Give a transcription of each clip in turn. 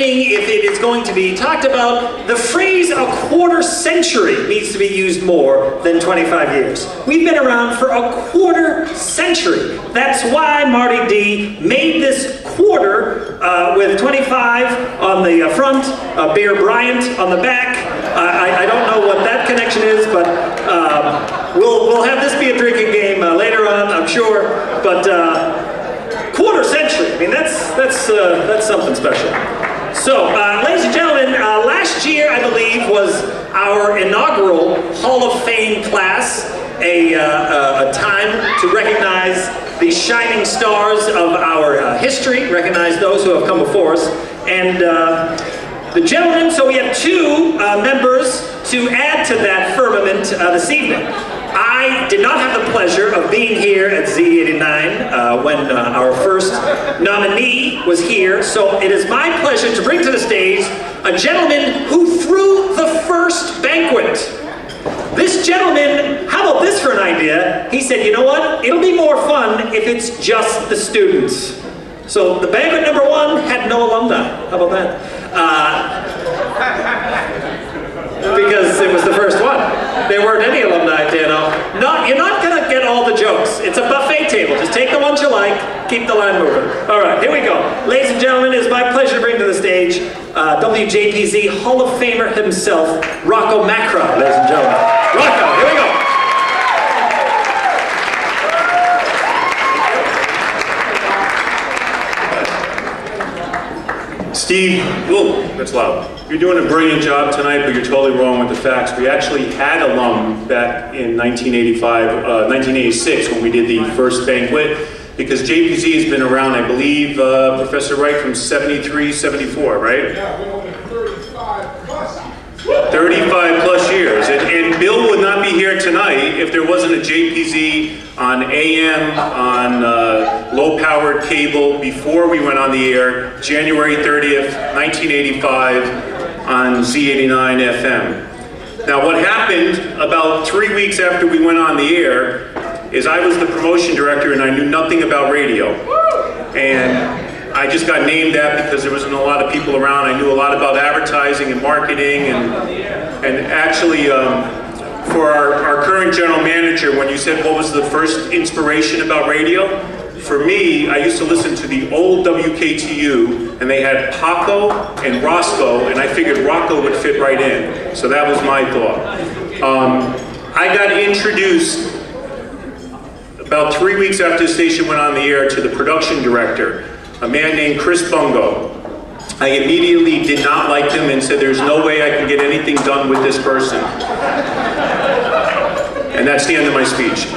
evening, if it is going to be talked about, the phrase "a quarter century" needs to be used more than 25 years. We've been around for a quarter century. That's why Marty D made this quarter with 25 on the front, Bear Bryant on the back. I don't know what that connection is, but we'll have this be a drinking game later on, I'm sure. But quarter century, I mean, that's something special. So, ladies and gentlemen, last year, I believe, was our inaugural Hall of Fame class, a time to recognize the shining stars of our history, recognize those who have come before us, and the gentlemen, so we have two members to add to that firmament this evening. I did not have the pleasure of being here at Z89 when our first nominee was here, so it is my pleasure to bring to the stage a gentleman who threw the first banquet. This gentleman, how about this for an idea? He said, you know what, it'll be more fun if it's just the students. So the banquet number one had no alumni. How about that? Because it was the first one. There weren't any alumni, Dano. You're not going to get all the jokes. It's a buffet table. Just take the ones you like, keep the line moving. All right, here we go. Ladies and gentlemen, it is my pleasure to bring to the stage WJPZ Hall of Famer himself, Rocco Macra, ladies and gentlemen. Rocco, here we go. Steve, whoa, that's loud. You're doing a brilliant job tonight, but you're totally wrong with the facts. We actually had alum back in 1986 when we did the first banquet, because JPZ has been around, I believe, Professor Wright, from 73, 74, right? Yeah, we're only 35 plus. 35 plus years. And Bill would not be here tonight if there wasn't a JPZ on AM, on low-powered cable before we went on the air, January 30th, 1985, on Z89 FM. Now what happened about 3 weeks after we went on the air is I was the promotion director and I knew nothing about radio. And I just got named that because there wasn't a lot of people around. I knew a lot about advertising and marketing, and actually for our current general manager, when you said what was the first inspiration about radio, for me, I used to listen to the old WKTU, and they had Paco and Roscoe, and I figured Rocco would fit right in. So that was my thought. I got introduced about 3 weeks after the station went on the air to the production director, a man named Chris Bungo. I immediately did not like him and said, there's no way I can get anything done with this person. And that's the end of my speech.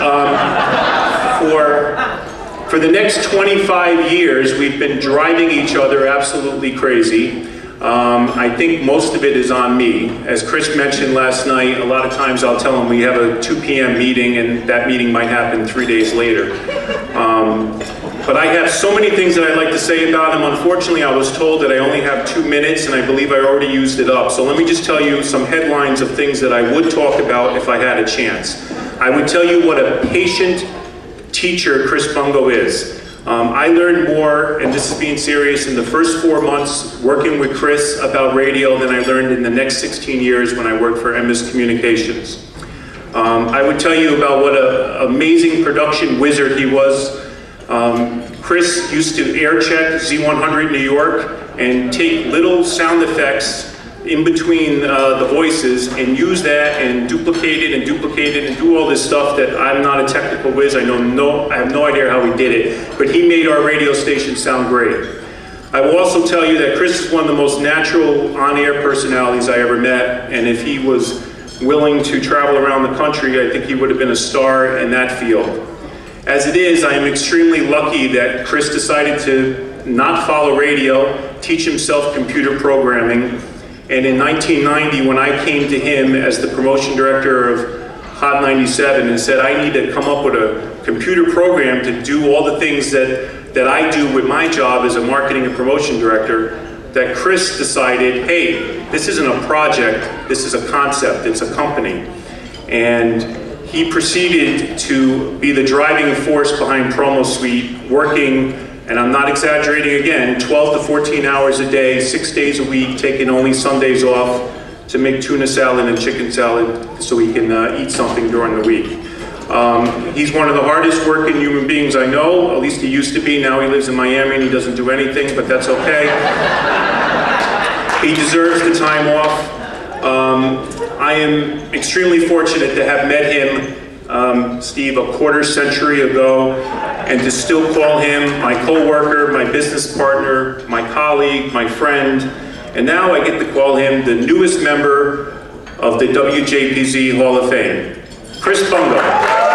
For the next 25 years, we've been driving each other absolutely crazy. I think most of it is on me. As Chris mentioned last night, a lot of times I'll tell him we have a 2 p.m. meeting and that meeting might happen 3 days later. But I have so many things that I'd like to say about him. Unfortunately, I was told that I only have 2 minutes and I believe I already used it up. So let me just tell you some headlines of things that I would talk about if I had a chance. I would tell you what a patient teacher Chris Bungo is. I learned more, and this is being serious, in the first 4 months working with Chris about radio than I learned in the next 16 years when I worked for MS Communications. I would tell you about what an amazing production wizard he was. Chris used to air check Z100 New York and take little sound effects in between the voices and use that and duplicate it and do all this stuff that I'm not a technical whiz. I have no idea how he did it, but he made our radio station sound great. I will also tell you that Chris is one of the most natural on-air personalities I ever met, and if he was willing to travel around the country, I think he would have been a star in that field. As it is, I am extremely lucky that Chris decided to not follow radio, teach himself computer programming. And in 1990, when I came to him as the promotion director of Hot 97 and said, I need to come up with a computer program to do all the things that I do with my job as a marketing and promotion director, that Chris decided, hey, this isn't a project, this is a concept, it's a company. And he proceeded to be the driving force behind Promo Suite, working and I'm not exaggerating again, 12 to 14 hours a day, 6 days a week, taking only Sundays off to make tuna salad and chicken salad so he can eat something during the week. He's one of the hardest working human beings I know, at least he used to be. Now he lives in Miami and he doesn't do anything, but that's okay. He deserves the time off. I am extremely fortunate to have met him, Steve, a quarter century ago, and to still call him my co-worker, my business partner, my colleague, my friend, and now I get to call him the newest member of the WJPZ Hall of Fame, Chris Bungo.